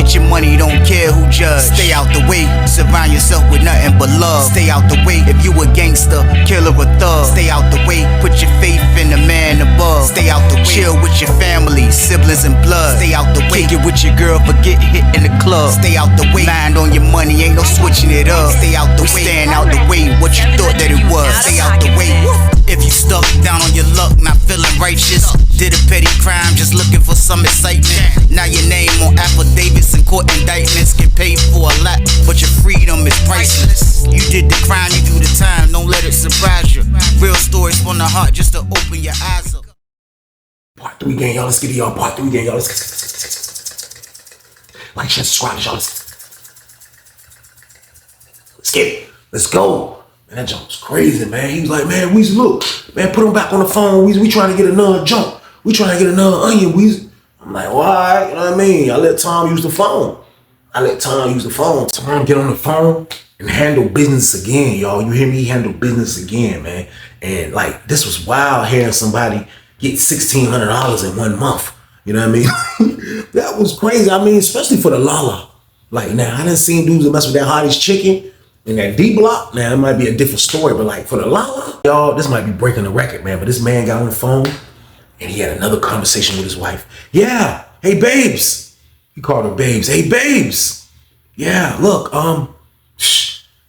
Get your money, don't care who judge. Stay out the way, surround yourself with nothing but love. Stay out the way, if you a gangster, killer or thug. Stay out the way, put your faith in the man above. Stay out the way, chill with your family, siblings and blood. Stay out the way, kick it with your girl, forget hit in the club. Stay out the way, mind on your money, ain't no switching it up. Stay out the way, stand out the way, what you thought that it was. Stay out the way. If you stuck down on your luck, not feeling righteous, did a petty crime, just looking for some excitement. Now your name on affidavits and court indictments, get paid for a lot, but your freedom is priceless. You did the crime, you do the time, don't let it surprise you. Real stories from the heart, just to open your eyes up. Part 3 gang, y'all. Let's get it, y'all. Part 3 gang, y'all. Let's like, share, subscribe, y'all. Let's get it. Let's go. Man, that jump was crazy, man. He was like, man, Weezy, look, man, put him back on the phone, Weezy. We trying to get another jump. We trying to get another onion, Weezy. I'm like, well, all right, you know what I mean? I let Tom use the phone. Tom get on the phone and handle business again, y'all. You hear me? Handle business again, man. And like, this was wild hearing somebody get $1,600 in 1 month. You know what I mean? That was crazy. I mean, especially for the Lala. Like, now, I done seen dudes that mess with that Hottie's chicken and that D block. Now, it might be a different story, but like for the Lala, y'all, this might be breaking the record, man. But this man got on the phone and he had another conversation with his wife. Yeah, hey, babes. He called her babes. Hey, babes. Yeah, look,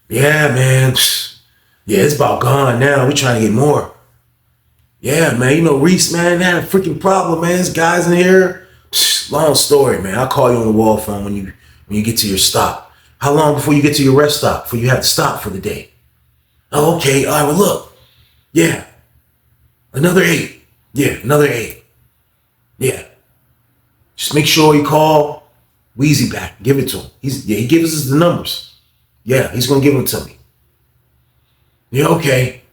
yeah, man. Yeah, it's about gone now. We trying to get more. Yeah, man, you know, Reese, man, had a freaking problem, man. There's guys in here. Long story, man. I'll call you on the wall phone when you get to your stop. How long before you get to your rest stop, before you have to stop for the day? Oh, okay, all right, well, look. Yeah, another 8. Yeah, another 8. Yeah. Just make sure you call Weezy back. Give it to him. He gives us the numbers. Yeah, he's going to give them to me. Yeah, okay.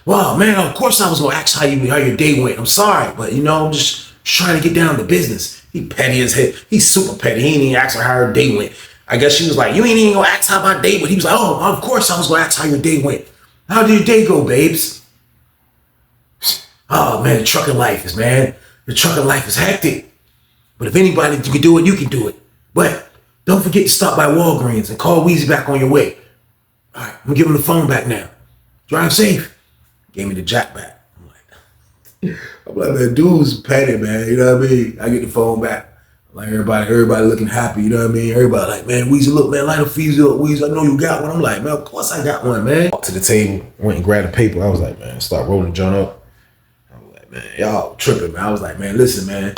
Wow, man, of course I was going to ask how your day went. I'm sorry, but, you know, I'm just trying to get down to business. He petty as hell. He's super petty. He ain't even ask her how her day went. I guess she was like, you ain't even going to ask how my day went. He was like, oh, of course I was going to ask how your day went. How did your day go, babes? Oh, man, the trucking life is hectic. But if anybody can do it, you can do it. But don't forget to stop by Walgreens and call Weezy back on your way. All right, I'm going to give him the phone back now. Drive safe. Gave me the jack back. I'm like, man, dude's petty, man. You know what I mean? I get the phone back. Like everybody looking happy, you know what I mean? Everybody like, man, Weezy, look, man, light a feezy up, Weezy. I know you got one. I'm like, man, of course I got one, man. Walked to the table, went and grabbed a paper. I was like, man, start rolling the joint up. I was like, man, y'all tripping, man. I was like, man, listen, man.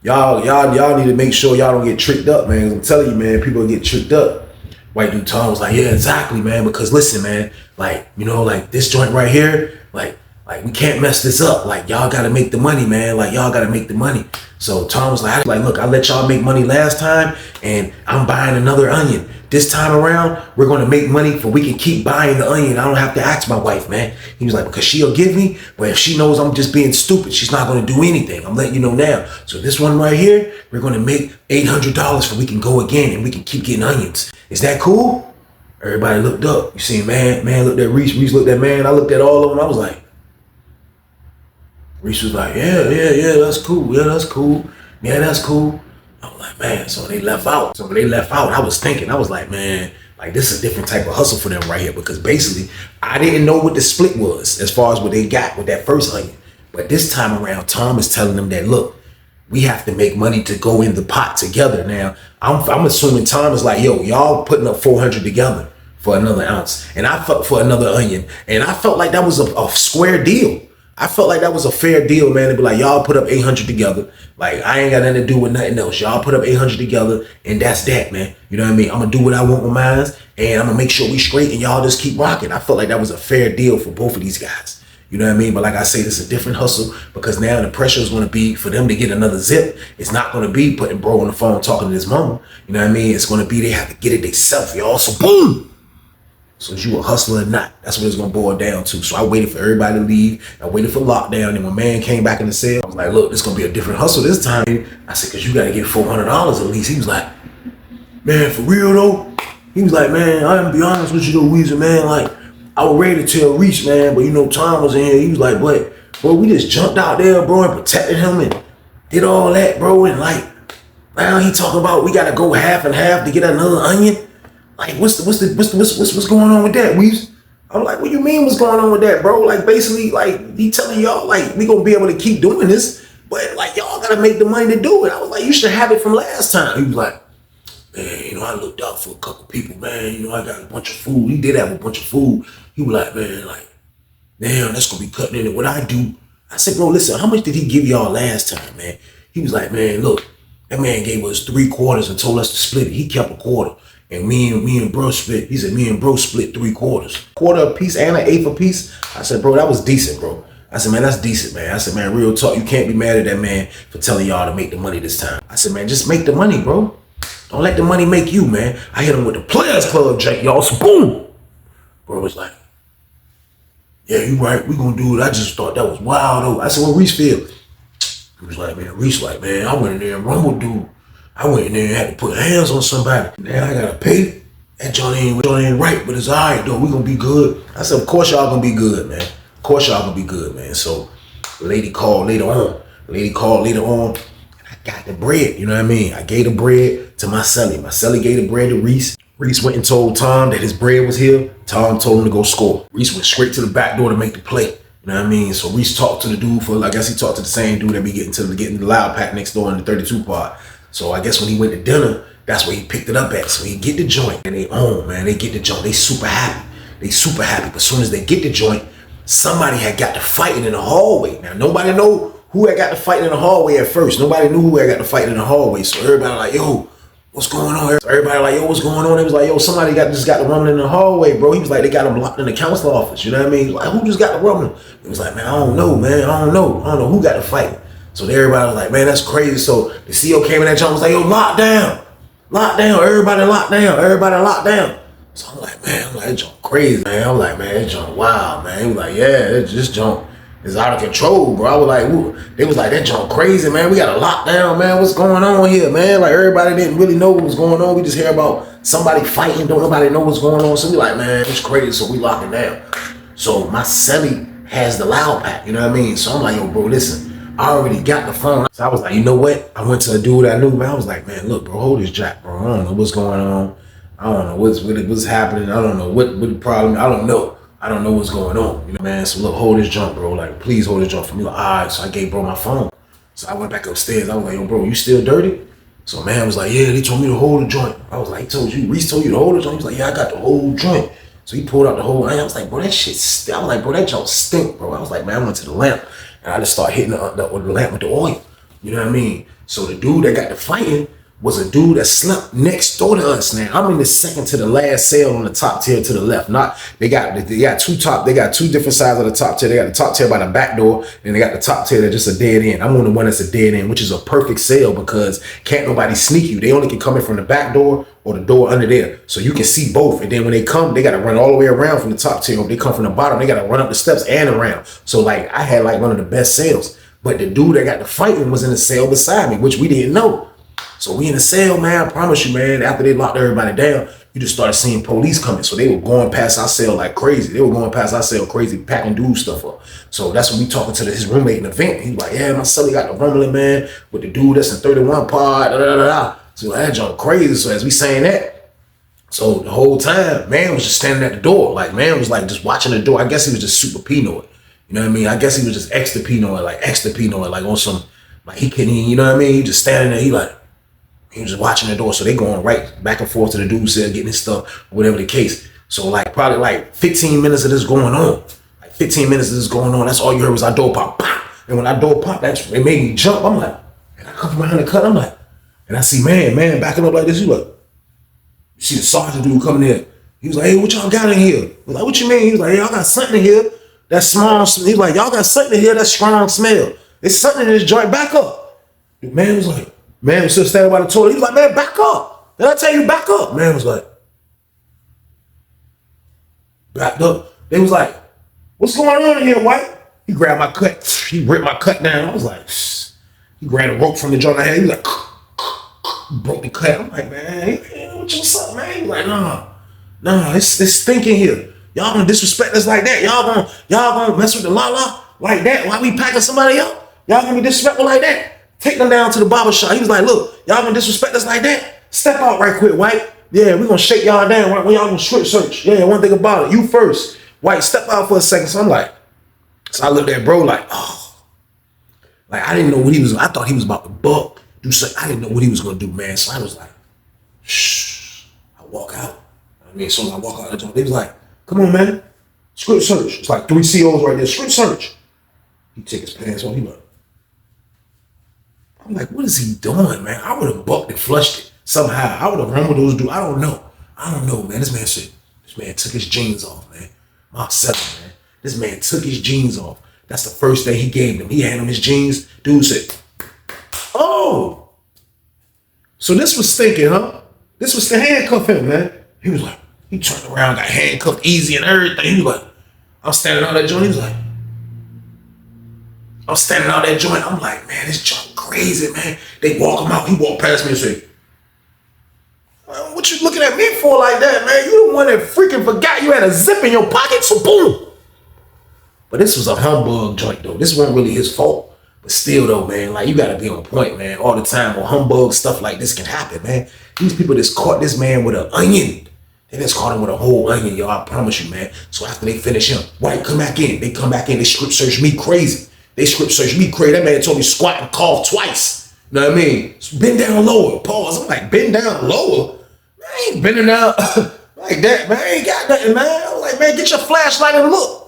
Y'all need to make sure y'all don't get tricked up, man. I'm telling you, man, people get tricked up. White dude Tom was like, yeah, exactly, man. Because listen, man, like, you know, like this joint right here, like we can't mess this up. Like, y'all got to make the money, man. Like, y'all got to make the money. So Tom was like, look, I let y'all make money last time and I'm buying another onion. This time around, we're going to make money for we can keep buying the onion. I don't have to ask my wife, man. He was like, because she'll give me, but if she knows I'm just being stupid, she's not going to do anything. I'm letting you know now. So this one right here, we're going to make $800 for we can go again and we can keep getting onions. Is that cool? Everybody looked up. You see, man looked at Reese looked at man. I looked at all of them. I was like, Reese was like, yeah, that's cool. Yeah, that's cool. Yeah, that's cool. I was like, man, so they left out. So when they left out, I was thinking, I was like, man, like this is a different type of hustle for them right here. Because basically, I didn't know what the split was as far as what they got with that first onion. But this time around, Tom is telling them that, look, we have to make money to go in the pot together. Now, I'm assuming Tom is like, yo, y'all putting up 400 together for another ounce. And I felt for another onion. And I felt like that was a square deal. I felt like that was a fair deal, man, to be like, y'all put up 800 together. Like, I ain't got nothing to do with nothing else. Y'all put up 800 together, and that's that, man. You know what I mean? I'm going to do what I want with mine, and I'm going to make sure we straight, and y'all just keep rocking. I felt like that was a fair deal for both of these guys. You know what I mean? But like I say, this is a different hustle because now the pressure is going to be for them to get another zip. It's not going to be putting bro on the phone talking to his mama. You know what I mean? It's going to be they have to get it themselves, y'all. So boom! So is you a hustler or not? That's what it's going to boil down to. So I waited for everybody to leave. I waited for lockdown. And when man came back in the cell, I was like, look, this is going to be a different hustle this time. I said, because you got to get $400 at least. He was like, man, for real though? He was like, man, I'm going to be honest with you though, Weezy, man. Like, I was ready to tell Reese, man. But you know, Tom was in here. He was like, but bro, we just jumped out there, bro, and protected him and did all that, bro. And like, Now he talking about we gotta go half and half to get another onion. Like, what's going on with that, Weaves? I'm like, what you mean what's going on with that, bro? Like, basically, like, he telling y'all, like, we gonna be able to keep doing this, but, like, y'all gotta make the money to do it. I was like, you should have it from last time. He was like, man, you know, I looked out for a couple people, man. You know, I got a bunch of food. He did have a bunch of food. He was like, man, like, damn, that's gonna be cutting in it. What I do, I said, bro, listen, how much did he give y'all last time, man? He was like, man, look, that man gave us 3/4 and told us to split it. He kept a quarter. And me and bro split. He said, me and bro split 3/4. Quarter a piece and an eighth a piece. I said, bro, that was decent, bro. I said, man, that's decent, man. I said, man, real talk, you can't be mad at that man for telling y'all to make the money this time. I said, man, just make the money, bro. Don't let the money make you, man. I hit him with the Players Club Jack, y'all. So boom. Bro was like, yeah, you right. We gonna do it. I just thought that was wild, though. I said, what Reese feel? He was like, man, Reese like, man, I went in there and rumbled, dude. I went in there and had to put hands on somebody. Now I gotta pay. That joint ain't right, but it's all right, though. We gonna be good. I said, of course y'all gonna be good, man. Of course y'all gonna be good, man. So the lady called later on. And I got the bread, you know what I mean? I gave the bread to my celly. My celly gave the bread to Reese. Reese went and told Tom that his bread was here. Tom told him to go score. Reese went straight to the back door to make the play. You know what I mean? So Reese talked to the dude I guess he talked to the same dude that be getting the loud pack next door in the 32 part. So I guess when he went to dinner, that's where he picked it up at. So he get the joint and they own, man. They get the joint. They super happy. But as soon as they get the joint, somebody had got to fighting in the hallway. Now nobody know who had got to fighting in the hallway at first. Nobody knew who had got to fighting in the hallway. So everybody like, yo, what's going on? So everybody like, yo, what's going on? It was like, yo, somebody just got the rumbling in the hallway, bro. He was like, they got him locked in the council office. You know what I mean? Like, who just got the rumbling? He was like, man, I don't know, man. I don't know who got the fight. So everybody was like, man, that's crazy. So the CEO came in that joint and was like, yo, lock down. Everybody locked down. So I'm like, man, that joint crazy, man. I'm like, man, that joint wild, man. He was like, yeah, this joint is out of control, bro. I was like, ooh. They was like, that joint crazy, man. We got a lockdown, man. What's going on here, man? Like, everybody didn't really know what was going on. We just hear about somebody fighting. Don't nobody know what's going on. So we like, man, it's crazy. So we locking down. So my celly has the loud pack, you know what I mean? So I'm like, yo, bro, listen. I already got the phone. So I was like, you know what? I went to a dude I knew, man. I was like, man, look, bro, hold this jack, bro. I don't know what's going on. I don't know what's happening. I don't know what the problem. I don't know what's going on. You know, man. So look, hold this jump, bro. Like, please hold this jump for me. Like, all right. So I gave bro my phone. So I went back upstairs. I was like, yo, bro, you still dirty? So man was like, yeah, they told me to hold the joint. I was like, Reese told you to hold the joint? He was like, yeah, I got the whole joint. So he pulled out the whole, I was like, bro, that shit stink. I was like, bro, that joint stink, bro. I was like, man, I went to the lamp. And I just started hitting the lamp with the oil. You know what I mean? So the dude that got the fighting was a dude that slept next door to us. Now I'm in the second to the last cell on the top tier to the left. They got two different sides of the top tier. They got the top tier by the back door, and they got the top tier that's just a dead end. I'm on the one that's a dead end, which is a perfect cell because can't nobody sneak you. They only can come in from the back door or the door under there. So you can see both. And then when they come, they gotta run all the way around from the top tier. If they come from the bottom, they gotta run up the steps and around. So like I had like one of the best cells. But the dude that got the fighting was in the cell beside me, which we didn't know. So we in the cell, man, I promise you, man, after they locked everybody down, you just started seeing police coming. So they were going past our cell like crazy. Packing dude stuff up. So that's when we talking to his roommate in the vent. He's like, yeah, my celly got the rumbling, man, with the dude that's in 31 pod, So that junk crazy. So as we saying that, so the whole time, man was just standing at the door. Like, man was like just watching the door. I guess he was just super Pinot. You know what I mean? I guess he was just extra Pinot, like on some, like he couldn't, you know what I mean? He just standing there, he was just watching the door. So they going right back and forth to the dude's cell, getting his stuff, whatever the case. So like probably like 15 minutes of this going on. That's all you heard was our door pop. Pop. And when our door popped, it made me jump. I'm like, and I come from behind the cut, I'm like, and I see man backing up like this. He like, you see the sergeant dude coming in. He was like, hey, what y'all got in here? I was like, what you mean? He was like, hey, y'all got something in here. That small, he's like, y'all got something in here, that strong smell. It's something in this joint, back up. The man was still standing by the toilet. He was like, man, back up. Did I tell you back up? Man was like, backed up. They was like, what's going on in here, White? He grabbed my cut. He ripped my cut down. I was like, shh. He grabbed a rope from the joint I had. He was like, broke the cut. I'm like, man, what's up, man? He was like, nah, it's stinking here. Y'all gonna disrespect us like that? Y'all gonna mess with the la like that? Why we packing somebody up? Y'all gonna be disrespectful like that? Take them down to the barber shop. He was like, look, y'all gonna disrespect us like that? Step out right quick, White. Yeah, we gonna shake y'all down right when y'all gonna strip search. Yeah, one thing about it, you first. White, step out for a second. So I'm like, so I looked at bro like, oh. Like, I didn't know what he was, I thought he was about to buck. Do something. I didn't know what he was gonna do, man. So I was like, shh. I walk out. I mean, so I walk out, they was like, come on, man. Script search. It's like 3 COs right there. Script search. He take his pants off. He like, I'm like, what is he doing, man? I would have bucked and flushed it somehow. I would have run with those dudes. I don't know, man. This man took his jeans off, man. Mark 7, man. This man took his jeans off. That's the first thing he gave him. He handed him his jeans. Dude said, oh. So this was stinking, huh? This was to handcuff him, man. He was like, he turned around, got handcuffed easy and everything. He was like, I'm standing out that joint. He was like, I'm standing out that joint. I'm like, man, this joint crazy, man. They walk him out. He walked past me and said, what you looking at me for like that, man? You the one that freaking forgot you had a zip in your pocket, so boom. But this was a humbug joint, though. This wasn't really his fault. But still, though, man, like, you got to be on point, man, all the time. Or humbug stuff like this can happen, man. These people just caught this man with an onion. They just caught him with a whole onion, y'all. I promise you, man. So after they finish him, White, come back in. They come back in. They script search me crazy. They script search me crazy. That man told me squat and cough twice. You know what I mean? Bend down lower. Pause. I'm like, bend down lower? Man, I ain't bending down like that, man. I ain't got nothing, man. I'm like, man, get your flashlight and look.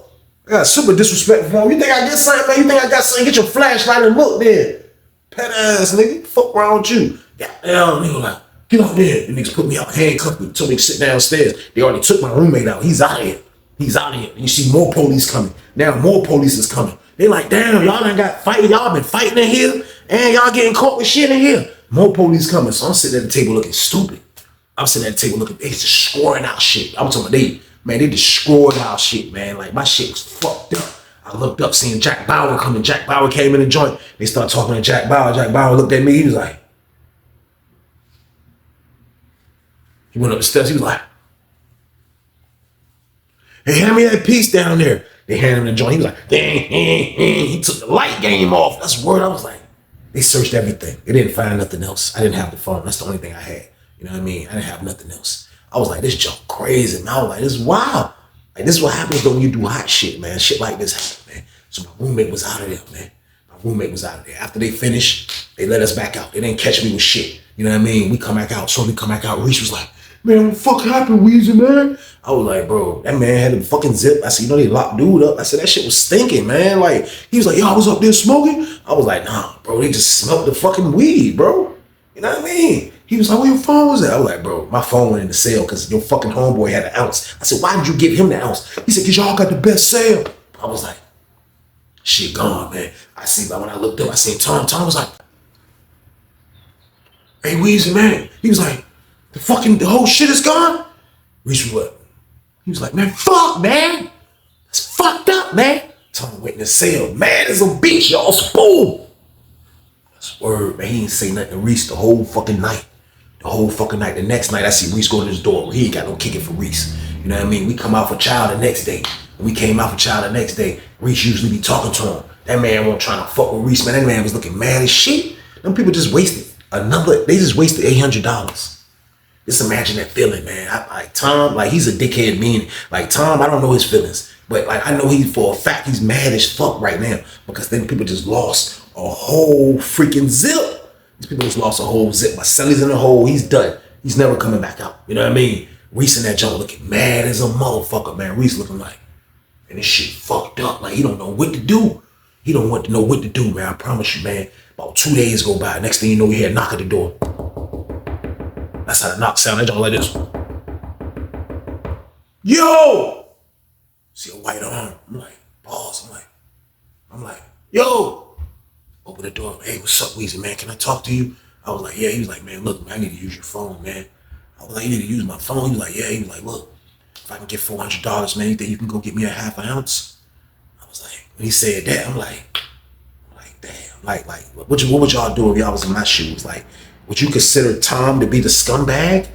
I got super disrespectful for him. You think I get something, man? You think I got something? Get your flashlight and look then. Pet ass nigga. Fuck around with you. Goddamn, nigga, like, get off there. The niggas put me out, handcuffed me, told me to sit downstairs. They already took my roommate out. He's out of here. He's out of here. And you see more police coming. Now more police is coming. They like, damn, y'all done got fighting. Y'all been fighting in here. And y'all getting caught with shit in here. More police coming. So I'm sitting at the table looking stupid. I'm sitting at the table looking, they destroying our shit. I'm talking about they destroyed our shit, man. Like, my shit was fucked up. I looked up, seeing Jack Bauer coming. Jack Bauer came in the joint. They started talking to Jack Bauer. Jack Bauer looked at me. He was like, he went up the steps. He was like, hey, hand me that piece down there. They handed him the joint. He was like, he took the light game off. That's the word. I was like, they searched everything. They didn't find nothing else. I didn't have the phone. That's the only thing I had. You know what I mean? I didn't have nothing else. I was like, this junk crazy, man. I was like, this is wild. Like, this is what happens when you do hot shit, man. Shit like this happen, man. So my roommate was out of there, man. My roommate was out of there. After they finished, they let us back out. They didn't catch me with shit. You know what I mean? We come back out. So we come back out. Reese was like, man, what the fuck happened, Weezy, man? I was like, bro, that man had a fucking zip. I said, you know, they locked dude up. I said, that shit was stinking, man. Like, he was like, yo, I was up there smoking. I was like, nah, bro, they just smelled the fucking weed, bro. You know what I mean? He was like, where your phone was at? I was like, bro, my phone went in the sale because your fucking homeboy had an ounce. I said, why did you give him the ounce? He said, because y'all got the best sale. I was like, shit gone, man. I see, but when I looked up, I seen Tom. Tom was like, hey, Weezy, man. He was like, the whole shit is gone? Reese, what? He was like, man, fuck, man. That's fucked up, man. Tom went in the cell, mad as a bitch, y'all. Boom. That's word, man. He didn't say nothing to Reese the whole fucking night. The whole fucking night. The next night, I see Reese go to his door. He ain't got no kicking for Reese. You know what I mean? We come out for child the next day. When we came out for child the next day, Reese usually be talking to him. That man wasn't trying to fuck with Reese, man. That man was looking mad as shit. Them people just wasted they just wasted $800. Just imagine that feeling, man. Like Tom, like he's a dickhead mean. Like Tom, I don't know his feelings. But like I know for a fact he's mad as fuck right now. Because then people just lost a whole freaking zip. These people just lost a whole zip. Marcelli's in the hole. He's done. He's never coming back out. You know what I mean? Reese in that junk looking mad as a motherfucker, man. Reese looking like, and this shit fucked up. Like he don't know what to do. He don't want to know what to do, man. I promise you, man. About 2 days go by. Next thing you know, we hear a knock at the door. That's how the knock sound. That junk like this. Yo! See a white arm. I'm like, pause. I'm like, yo! Open the door. Hey, what's up, Weezy, man? Can I talk to you? I was like, yeah. He was like, man, look, man, I need to use your phone, man. I was like, you need to use my phone? He was like, yeah. He was like, look, if I can get $400, man, you think you can go get me a half an ounce? I was like, when he said that, I'm like, damn. Like, what would y'all do if y'all was in my shoes? Like, would you consider Tom to be the scumbag?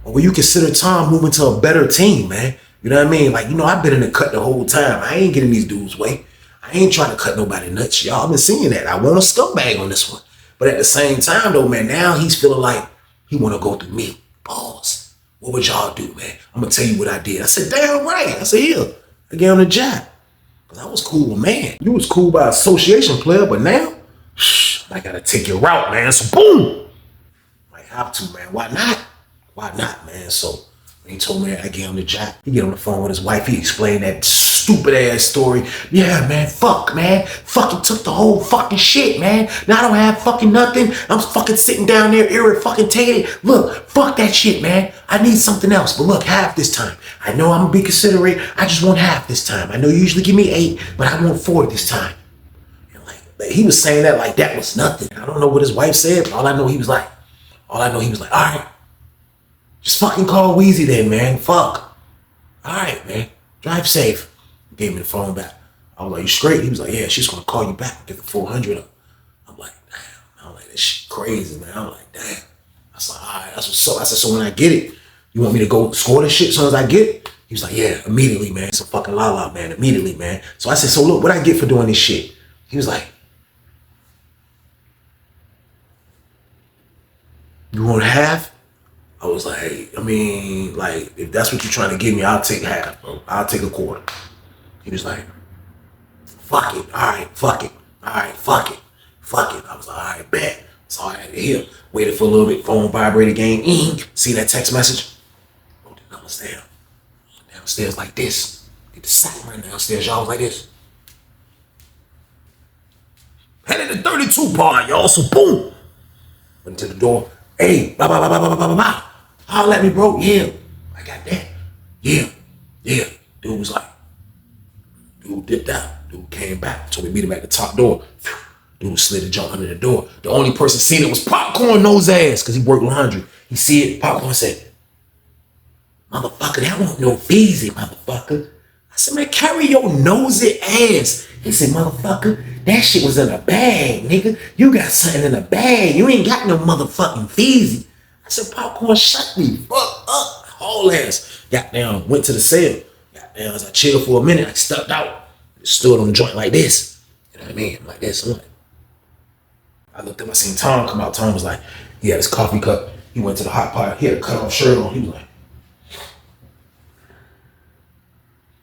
Or would you consider Tom moving to a better team, man? You know what I mean? Like, you know, I've been in the cut the whole time. I ain't getting these dudes' way. I ain't trying to cut nobody nuts. Y'all been seeing that. I want a scumbag on this one. But at the same time though, man, now he's feeling like he want to go through me. Pause. What would y'all do, man? I'm going to tell you what I did. I said, damn right. I said, here, I gave him the job. Because I was cool with man. You was cool by association, player, but now, I got to take your route, man. So boom. Might have to, man. Why not? Why not, man? So when he told me that, I gave him the job. He get on the phone with his wife. He explained that stupid ass story. Yeah, man. Fuck, man. Fucking took the whole fucking shit, man. Now I don't have fucking nothing. I'm fucking sitting down there irritated. Look, fuck that shit, man. I need something else. But look, half this time. I know I'm gonna be considerate. I just want half this time. I know you usually give me 8, but I want 4 this time. And like he was saying that like that was nothing. I don't know what his wife said, but all I know he was like, all right, just fucking call Weezy then, man. Fuck. All right, man. Drive safe. Gave me the phone back. I was like, you straight? He was like, yeah, she's gonna call you back. Get the 400 up. I'm like, damn. I'm like, this shit crazy, man. I'm like, damn. I was like, all right, that's what's up. I said, so when I get it, you want me to go score this shit as soon as I get it? He was like, yeah, immediately, man. It's a fucking la-la, man. Immediately, man. So I said, so look, what I get for doing this shit? He was like, you want half? I was like, hey, I mean, like, if that's what you're trying to give me, I'll take half, bro. I'll take a quarter. He was like, fuck it. All right, fuck it. All right, fuck it. Fuck it. I was like, all right, bet. So I had to hear. Waited for a little bit. Phone vibrated again. See that text message? Wrote the numbers down. Downstairs like this. Get the sack right downstairs. Y'all was like this. Headed to 32 bar, y'all. So boom. Went to the door. Hey, blah, blah, blah, blah, blah, blah, blah, blah. Holla at me, bro. Yeah. I got that. Yeah. Yeah. Dude was like, dude dipped out. Dude came back. Told me to meet him at the top door. Dude slid a jump under the door. The only person seen it was Popcorn Nose Ass, because he worked laundry. He see it. Popcorn said, motherfucker, that won't no Feezy, motherfucker. I said, man, carry your nosy ass. He said, motherfucker, that shit was in a bag, nigga. You got something in a bag. You ain't got no motherfucking Feezy. I said, Popcorn, shut me fuck up. Whole ass. Got down, went to the cell. Got down, as I chilled for a minute, I stepped out. Stood on the joint like this. You know what I mean? Like this. I'm like, I looked up, I seen Tom come out. Tom was like, he had his coffee cup. He went to the hot pot. He had a cut off shirt on. He was like,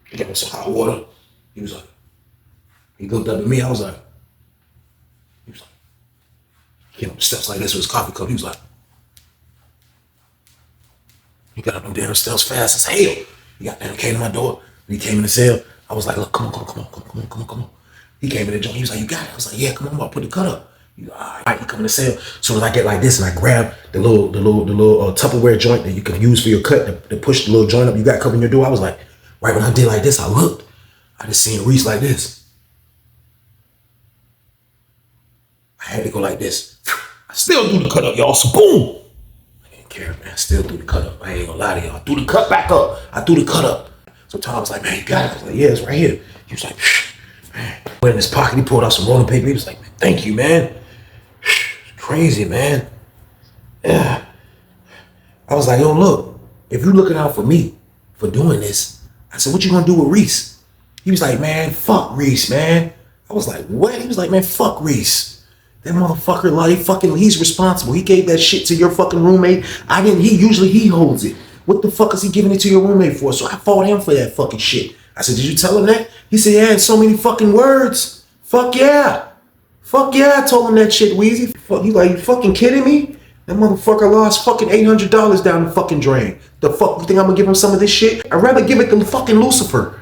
he got me some hot water. He was like, he looked up at me. I was like, he was like, he came up the steps like this with his coffee cup. He was like, he got up them damn steps fast as hell. He got down, came to my door. When he came in the cell, I was like, look, come on. He came in the joint. He was like, you got it? I was like, yeah, come on, I'll put the cut up. He was like, all right, he come in the cell. So as I get like this and I grab the little Tupperware joint that you can use for your cut to push the little joint up you got covering your door. I was like, right when I did like this, I looked. I just seen Reese like this. I had to go like this. I still do the cut up, y'all. So boom. I didn't care, man. I still do the cut up. I ain't gonna lie to y'all. I threw the cut back up. I threw the cut up. So Tom was like, man, you got it? I was like, yeah, it's right here. He was like, man. Went in his pocket. He pulled out some rolling paper. He was like, man, thank you, man. Crazy, man. Yeah. I was like, yo, look, if you looking out for me for doing this, I said, what you gonna do with Reese? He was like, man, fuck Reese, man. I was like, what? He was like, man, fuck Reese. That motherfucker, like, he's responsible. He gave that shit to your fucking roommate. I didn't, he holds it. What the fuck is he giving it to your roommate for? So I fought him for that fucking shit. I said, did you tell him that? He said, yeah, in so many fucking words. Fuck yeah. Fuck yeah, I told him that shit, Weezy. Fuck, you like, you fucking kidding me? That motherfucker lost fucking $800 down the fucking drain. The fuck, you think I'm gonna give him some of this shit? I'd rather give it to fucking Lucifer.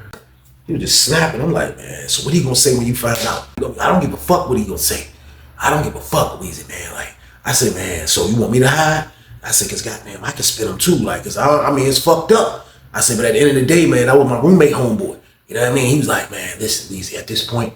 He was just snapping. I'm like, man, so what he gonna say when you find out? I don't give a fuck what he gonna say. I don't give a fuck, Weezy, man. Like, I said, man, so you want me to hide? I said, cause goddamn, I can spit him too. Like, cause I mean, it's fucked up. I said, but at the end of the day, man, that was my roommate homeboy. You know what I mean? He was like, man, listen, Weezy, at this point,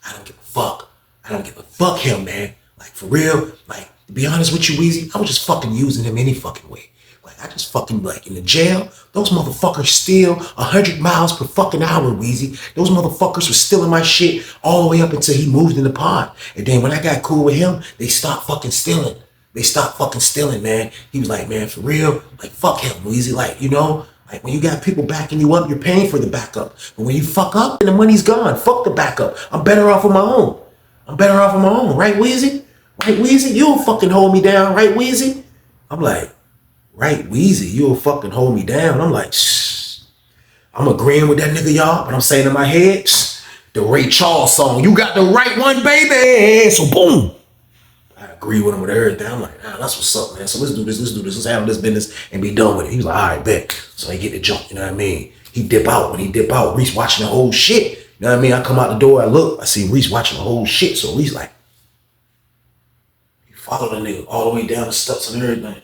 I don't give a fuck. I don't give a fuck him, man. Like, for real, like, to be honest with you, Weezy, I was just fucking using him any fucking way. Like, I just fucking, like, in the jail, those motherfuckers steal 100 miles per fucking hour, Weezy. Those motherfuckers were stealing my shit all the way up until he moved in the pod. And then when I got cool with him, they stopped fucking stealing. They stopped fucking stealing, man. He was like, man, for real, like, fuck him, Weezy. Like, you know, like, when you got people backing you up, you're paying for the backup. But when you fuck up, then the money's gone. Fuck the backup. I'm better off on my own. I'm better off on my own, right, Weezy? Right, Weezy? You'll fucking hold me down, right, Weezy? I'm like, right, Weezy, you'll fucking hold me down. I'm like, shh. I'm agreeing with that nigga, y'all, but I'm saying in my head, shh, the Ray Charles song, you got the right one, baby. So boom. I agree with him with everything. I'm like, nah, that's what's up, man. So let's do this, let's handle this business and be done with it. He was like, all right, bet. So I get the jump, you know what I mean? He dip out. When he dip out, Reese watching the whole shit. You know what I mean? I come out the door, I look, I see Reese watching the whole shit. So Reese like, he followed the nigga all the way down the steps and everything.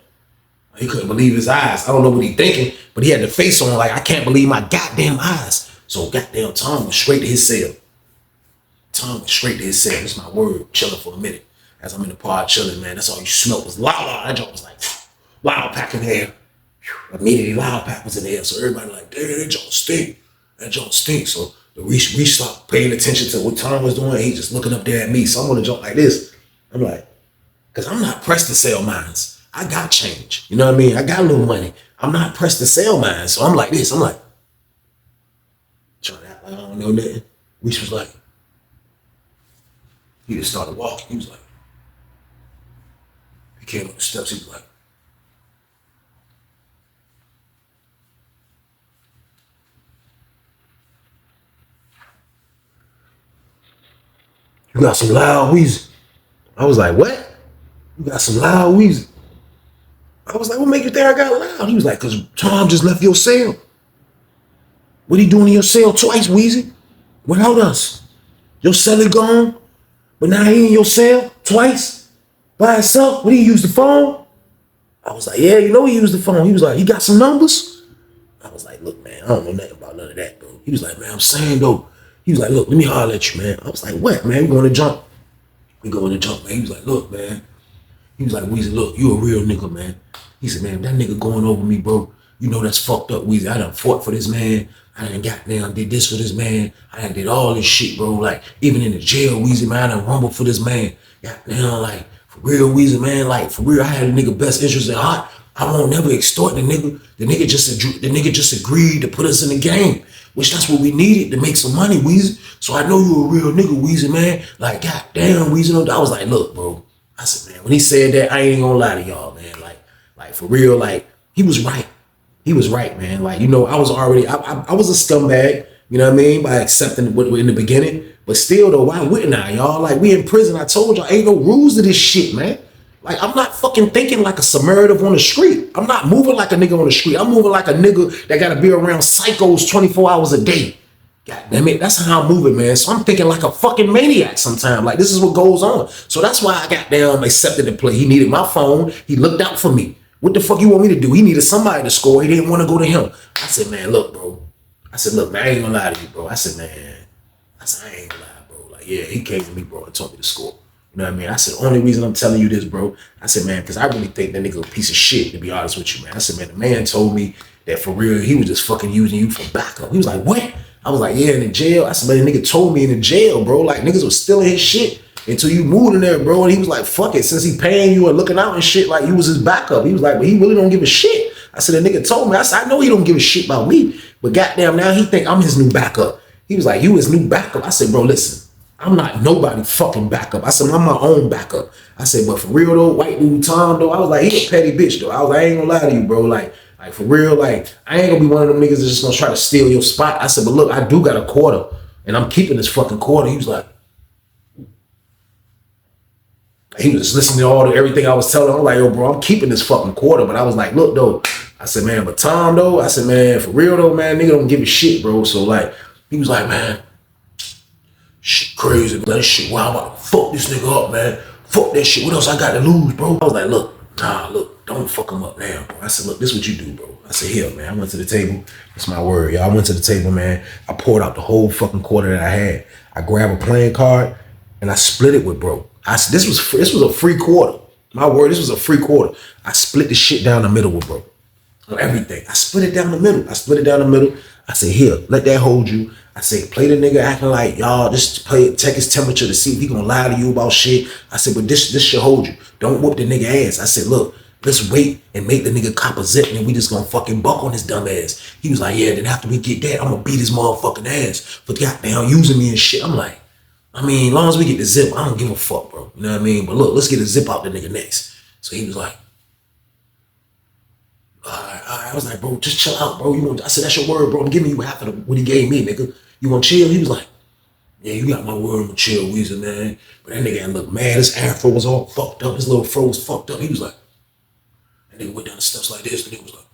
He couldn't believe his eyes. I don't know what he thinking, but he had the face on like, I can't believe my goddamn eyes. So goddamn Tom went straight to his cell. Tom went straight to his cell. That's my word, chilling for a minute. As I'm in the pod chilling, man, that's all you smelled was loud. That joint was like, loud pack in the air. Immediately loud pack was in the air. So everybody like, damn, that joint stink. That joint stinks. So the Reese stopped paying attention to what Tom was doing. He just looking up there at me. So I'm on the joint like this. I'm like, because I'm not pressed to sell mines. I got change. You know what I mean? I got a little money. I'm not pressed to sell mine. So I'm like this. I'm like, trying to act like I don't know nothing. Reese was like, he just started walking. He was like, he came up the steps. He was like, you got some loud wheezing. I was like, what? You got some loud wheezing. I was like, what make you think I got loud? He was like, because Tom just left your cell. What he doing in your cell twice, Weezy? Without us. Your celly gone, but now he in your cell twice by himself. What, he use the phone? I was like, yeah, you know he used the phone. He was like, he got some numbers? I was like, look, man, I don't know nothing about none of that, bro. He was like, man, I'm saying, though. He was like, look, let me holler at you, man. I was like, what, man? We going to jump. We going to jump, man. He was like, look, man. He was like, Weezy, look, you a real nigga, man. He said, man, that nigga going over me, bro. You know that's fucked up, Weezy. I done fought for this man. I done got down, did this for this man. I done did all this shit, bro. Like, even in the jail, Weezy, man, I done rumbled for this man. Got down, like, for real, Weezy, man. Like, for real, I had a nigga best interest at heart. I won't never extort the nigga. The nigga just agreed to put us in the game, which that's what we needed to make some money, Weezy. So I know you a real nigga, Weezy, man. Like, goddamn, Weezy. I was like, look, bro. I said, man, when he said that, I ain't gonna lie to y'all, man. Like for real, like, he was right. He was right, man. Like, you know, I was a scumbag, you know what I mean, by accepting what in the beginning. But still, though, why wouldn't I, y'all? Like, we in prison. I told y'all, ain't no rules to this shit, man. Like, I'm not fucking thinking like a Samaritan on the street. I'm not moving like a nigga on the street. I'm moving like a nigga that gotta be around psychos 24 hours a day. God damn it, that's how I'm moving, man. So I'm thinking like a fucking maniac sometimes. Like, this is what goes on. So that's why I got down, accepted the play. He needed my phone. He looked out for me. What the fuck you want me to do? He needed somebody to score. He didn't want to go to him. I said, man, look, bro. I said, look, man, I ain't gonna lie to you, bro. I said, man, I ain't gonna lie, bro. Like, yeah, he came to me, bro, and told me to score. You know what I mean? I said, only reason I'm telling you this, bro, I said, man, because I really think that nigga a piece of shit, to be honest with you, man. I said, man, the man told me that for real, he was just fucking using you for backup. He was like, what? I was like, yeah, in the jail. I said, man, the nigga told me in the jail, bro. Like, niggas was stealing his shit until you moved in there, bro. And he was like, fuck it. Since he paying you and looking out and shit, like, you was his backup. He was like, but he really don't give a shit. I said, the nigga told me. I said, I know he don't give a shit about me, but goddamn, now he think I'm his new backup. He was like, you his new backup. I said, bro, listen, I'm not nobody fucking backup. I said, I'm my own backup. I said, but for real though, white dude Tom though, I was like, he a petty bitch though. I was like, I ain't gonna lie to you, bro. Like for real, like, I ain't gonna be one of them niggas that's just gonna try to steal your spot. I said, but look, I do got a quarter, and I'm keeping this fucking quarter. He was like, he was just listening to everything I was telling him. I'm like, yo, bro, I'm keeping this fucking quarter. But I was like, look, though, I said, man, but Tom, though, I said, man, for real, though, man, nigga don't give a shit, bro. So, like, he was like, man, shit crazy, man. That shit, wow, I'm about to fuck this nigga up, man. Fuck that shit. What else I got to lose, bro? I was like, look, don't fuck him up now, bro. I said, look, this is what you do, bro. I said, here, man. I went to the table. That's my word, y'all. I went to the table, man. I poured out the whole fucking quarter that I had. I grabbed a playing card, and I split it with bro. This was a free quarter. My word, this was a free quarter. I split the shit down the middle with bro. On everything. I split it down the middle. I said, here, let that hold you. I said, play the nigga acting like, y'all, just check his temperature to see if he gonna lie to you about shit. I said, but this should hold you. Don't whoop the nigga ass. I said, look, let's wait and make the nigga cop a zip, and we just gonna fucking buck on his dumb ass. He was like, yeah, then after we get that, I'm gonna beat his motherfucking ass for goddamn using me and shit. I'm like, I mean, as long as we get the zip, I don't give a fuck, bro. You know what I mean? But look, let's get the zip out the nigga next. So he was like, all right. I was like, bro, just chill out, bro. I said, that's your word, bro. I'm giving you half of what he gave me, nigga. You want to chill? He was like, yeah, you got my word, I'm gonna chill, Weezy, man. But that nigga looked mad. His afro was all fucked up. His little fro was fucked up. He was like, that nigga went down the steps like this. The nigga was like,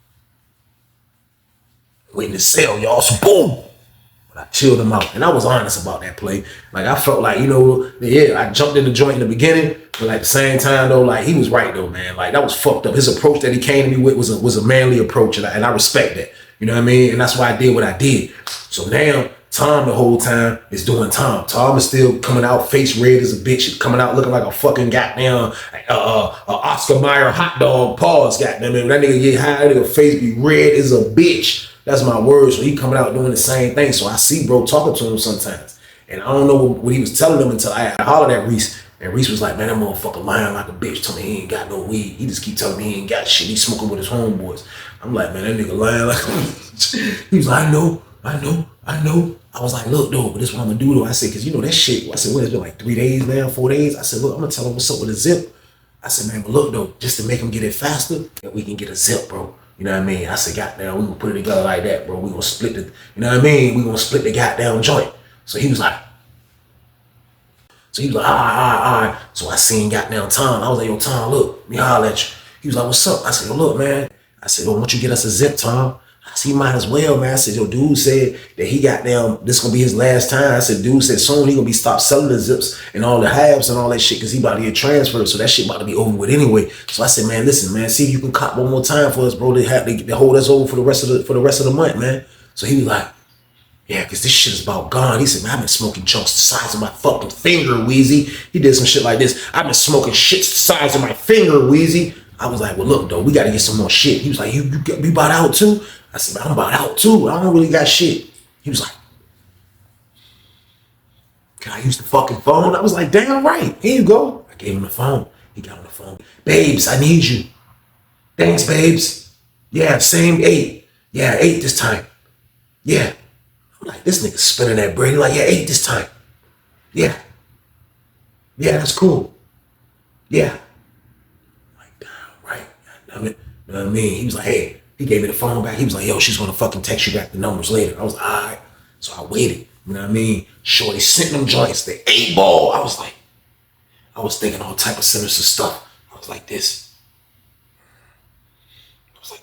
waiting to sell, y'all. So boom. But I chilled him out. And I was honest about that play. Like, I felt like, yeah, I jumped in the joint in the beginning. But at the same time, though, like, he was right, though, man. Like, that was fucked up. His approach that he came to me with was a manly approach. And I respect that. You know what I mean? And that's why I did what I did. So now, Tom the whole time is doing Tom. Tom is still coming out face red as a bitch, coming out looking like a fucking goddamn Oscar Mayer hot dog. Pause, goddamn it. That nigga get high, that nigga face be red as a bitch. That's my word. So he coming out doing the same thing. So I see bro talking to him sometimes. And I don't know what he was telling them until I hollered at Reese. And Reese was like, man, that motherfucker lying like a bitch. Told me he ain't got no weed. He just keep telling me he ain't got shit. He's smoking with his homeboys. I'm like, man, that nigga lying like a bitch. He was like, I know. I was like, look, though, but this is what I'm gonna do, though. I said, because that shit, I said, what, it's been like 3 days now, 4 days? I said, look, I'm gonna tell him what's up with the zip. I said, man, but look, though, just to make him get it faster, that we can get a zip, bro. You know what I mean? I said, goddamn, we gonna put it together like that, bro. We gonna split the, you know what I mean? We gonna split the goddamn joint. So he was like, all right. So I seen goddamn Tom. I was like, yo, Tom, look, let me holler at you. He was like, what's up? I said, yo, look, man. I said, why don't you get us a zip, Tom? I said, he might as well, man. I said, yo, dude said that he got down, this gonna be his last time. I said, dude said soon he gonna be stopped selling the zips and all the halves and all that shit because he about to get transferred. So that shit about to be over with anyway. So I said, man, listen, man, see if you can cop one more time for us, bro. They hold us over for the rest of the month, man. So he was like, yeah, because this shit is about gone. He said, man, I've been smoking chunks the size of my fucking finger, Weezy. He did some shit like this. I've been smoking shit the size of my finger, Weezy. I was like, well, look, though, we got to get some more shit. He was like, you about out too? I said, man, I'm about out too. I don't really got shit. He was like, can I use the fucking phone? I was like, damn right. Here you go. I gave him the phone. He got on the phone. Babes, I need you. Thanks, babes. Yeah, same 8. Yeah, 8 this time. Yeah. I'm like, this nigga spinning that bread. He's like, yeah, 8 this time. Yeah. Yeah, that's cool. Yeah. I'm like, damn right. Damn it. You know what I mean? He was like, hey. He gave me the phone back. He was like, yo, she's gonna fucking text you back the numbers later. I was like, all right. So I waited. You know what I mean? Shorty sent them joints, the 8-ball. I was thinking all type of sinister stuff. I was like, this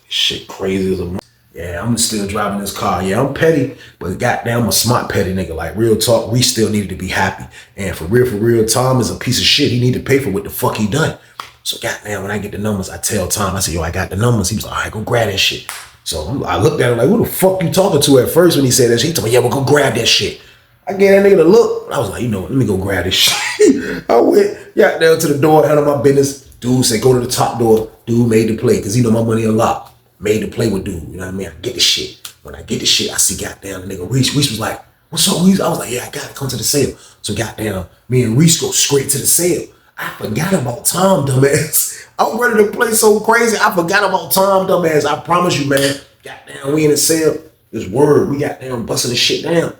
shit crazy as a. Yeah, I'm still driving this car. Yeah, I'm petty, but goddamn, I'm a smart petty nigga. Like, real talk, we still needed to be happy. And for real, Tom is a piece of shit. He need to pay for what the fuck he done. So goddamn, when I get the numbers, I tell Tom, I said, yo, I got the numbers. He was like, all right, go grab that shit. So I looked at him like, who the fuck you talking to at first when he said that shit? He told me, yeah, well, go grab that shit. I gave that nigga the look. I was like, you know what, let me go grab this shit. I went, got down to the door, handled my business. Dude said, go to the top door. Dude made the play, because he know my money unlocked. Made the play with dude, you know what I mean? I get the shit. When I get the shit, I see goddamn the nigga Reese. Reese was like, what's up, Reese? I was like, yeah, I gotta come to the sale. So goddamn, me and Reese go straight to the sale. I forgot about Tom, dumbass. I'm ready to play so crazy. I forgot about Tom, dumbass. I promise you, man. Goddamn, we in the sale. This word, we goddamn busting the shit down.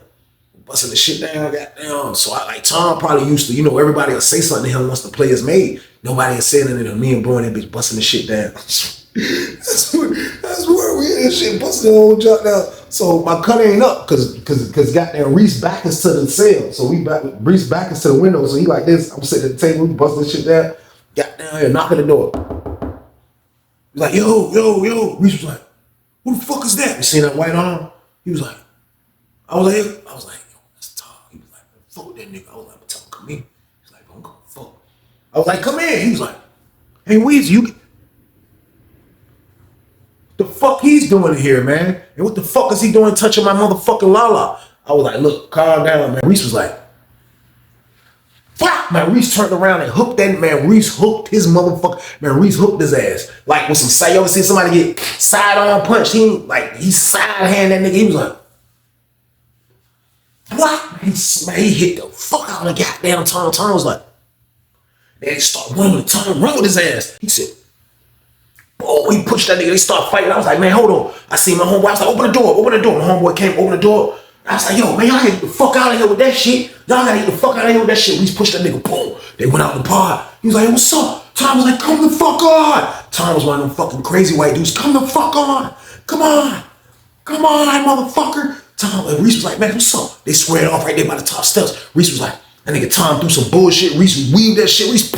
Goddamn. So I like Tom probably used to, everybody will say something to him once the play is made. Nobody is saying anything to me and bro and that bitch busting the shit down. that's where we in this shit, busting the whole junk down. So my cut ain't up because goddamn Reese back us to the sale. So Reese back us to the window. So he like this. I'm sitting at the table, busting this shit down. Got down here, knocking the door. He's like, yo. Reese was like, who the fuck is that? You seen that white arm? He was like, I was like, yo, that's Tom. He was like, fuck with that nigga. I was like, tell him come in. He was like, don't go fuck. I was like, come in. He was like, hey Weezy, you the fuck he's doing here, man? And what the fuck is he doing touching my motherfucking Lala? I was like, look, calm down, man. Reese was like, fuck! Man, Reese turned around and hooked that man. Reese hooked his motherfucker. Man, Reese hooked his ass. Like with some side, you ever see somebody get side on punched? He side hand that nigga. He was like, what? He hit the fuck out of the goddamn Tom. Tom was like, then he started running with Tom, run with his ass. He said, oh, he pushed that nigga. They start fighting. I was like, man, hold on. I see my homeboy. I was like, open the door. My homeboy came, open the door. I was like, yo, man, y'all gotta get the fuck out of here with that shit. Y'all gotta get the fuck out of here with that shit. We just pushed that nigga, boom. They went out in the pod. He was like, yo, what's up? Tom was like, come the fuck on. Tom was one of them fucking crazy white dudes. Come the fuck on. Come on. Come on, motherfucker. Tom and Reese was like, man, what's up? They squared off right there by the top steps. Reese was like, that nigga Tom threw some bullshit. Reese weaved that shit. Reese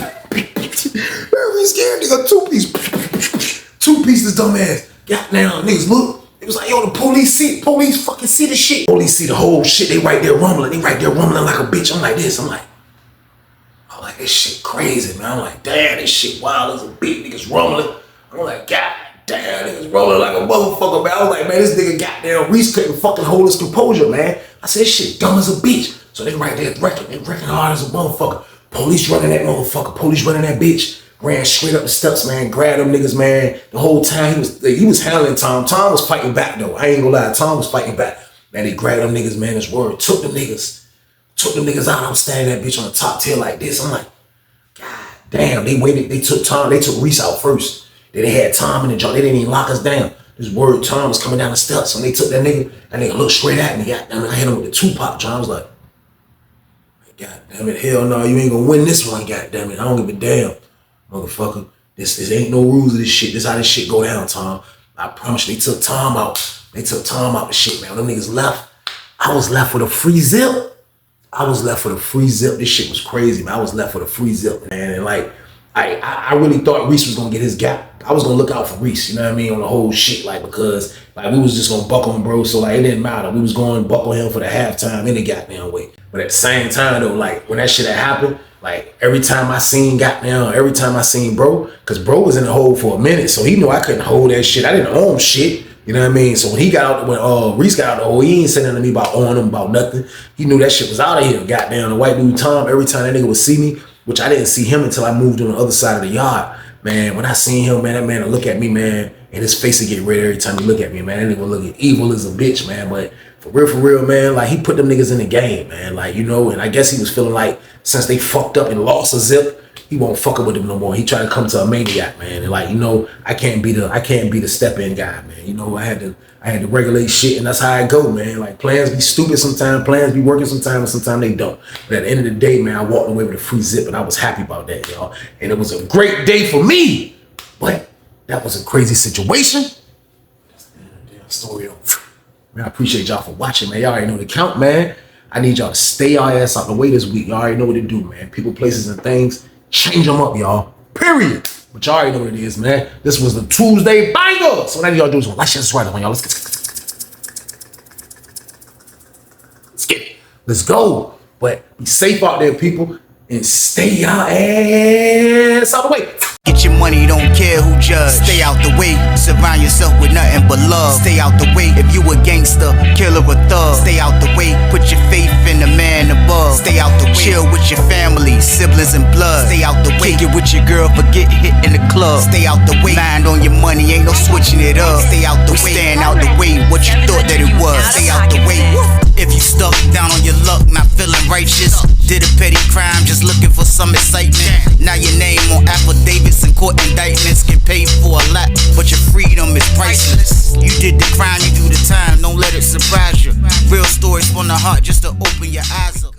scared nigga two pieces, dumbass. Goddamn, niggas look. It was like, yo, the police fucking see the shit. Police see the whole shit. They right there rumbling like a bitch. I'm like this. I'm like, this shit crazy, man. I'm like, damn, this shit wild as a bitch. Niggas rumbling. I'm like, god damn, niggas rumbling like a motherfucker, man. I was like, man, this nigga goddamn Reese couldn't fucking hold his composure, man. I said, this shit dumb as a bitch. So they right there wrecking hard as a motherfucker. Police running that motherfucker. Police running that bitch. Ran straight up the steps, man. Grabbed them niggas, man. The whole time he was handling Tom. Tom was fighting back though. I ain't gonna lie. Tom was fighting back. Man, they grabbed them niggas, man. His word. Took them niggas out. I'm standing that bitch on the top tail like this. I'm like, god damn. They waited. They took Tom. They took Reese out first. Then they had Tom in the joint. They didn't even lock us down. This word, Tom was coming down the steps. When they took that nigga looked straight at me. Goddamn, I hit him with the Tupac. John was like, god damn it, hell no, you ain't gonna win this one. God damn it, I don't give a damn. Motherfucker, this ain't no rules of this shit. This how this shit go down, Tom. I promise you, they took Tom out. They took Tom out the shit, man. When them niggas left, I was left with a free zip. This shit was crazy, man. I was left with a free zip, man. And like, I really thought Reese was gonna get his gap. I was gonna look out for Reese, you know what I mean, on the whole shit, like, because like we was just gonna buck on bro, so like it didn't matter. We was going to buck on him for the halftime any goddamn way. But at the same time though, like when that shit had happened, like every time I seen bro, cause bro was in the hole for a minute, so he knew I couldn't hold that shit. I didn't own shit, you know what I mean? So when he got out, when Reese got out the hole, he ain't saying nothing to me about owning him, about nothing. He knew that shit was out of here. Goddamn, the white dude Tom, every time that nigga would see me, which I didn't see him until I moved on the other side of the yard. Man, when I seen him, man, that man would look at me, man, and his face would get red every time he look at me, man. That nigga would look evil as a bitch, man. But for real, man, like he put them niggas in the game, man. Like, you know, and I guess he was feeling like since they fucked up and lost a zip, he won't fuck up with them no more. He tried to come to a maniac, man. And like, you know, I can't be the step-in guy, man. You know, I had to regulate shit, and that's how I go, man. Like plans be stupid sometimes, plans be working sometimes, and sometimes they don't. But at the end of the day, man, I walked away with a free zip, and I was happy about that, y'all. And it was a great day for me. But that was a crazy situation. Damn story though. Man, I appreciate y'all for watching, man. Y'all already know the count, man. I need y'all to stay y'all ass out the way this week. Y'all already know what to do, man. People, places, and things. Change them up, y'all. Period. But y'all already know what it is, man. This was the Tuesday banger. So what I need y'all to do is like, share, subscribe, on y'all. Let's get it. Let's go. But be safe out there, people, and stay y'all ass out the way. Get your money, don't care who judge. Stay out the way, surround yourself with nothing but love. Stay out the way, if you a gangster, killer or thug. Stay out the way, put your faith in the man above. Stay out the way, chill with your family, siblings and blood. Stay out the way, kick it with your girl, forget hit in the club. Stay out the way, mind on your money, ain't no switching it up. Stay out the way, stand out the way, what you thought that it was. Stay out the way, if you stuck down on your luck, not feeling righteous. Did a petty crime, just looking for some excitement. Now your name on affidavits and court indictments get paid for a lot, but your freedom is priceless. You did the crime, you do the time, don't let it surprise you. Real stories from the heart just to open your eyes up.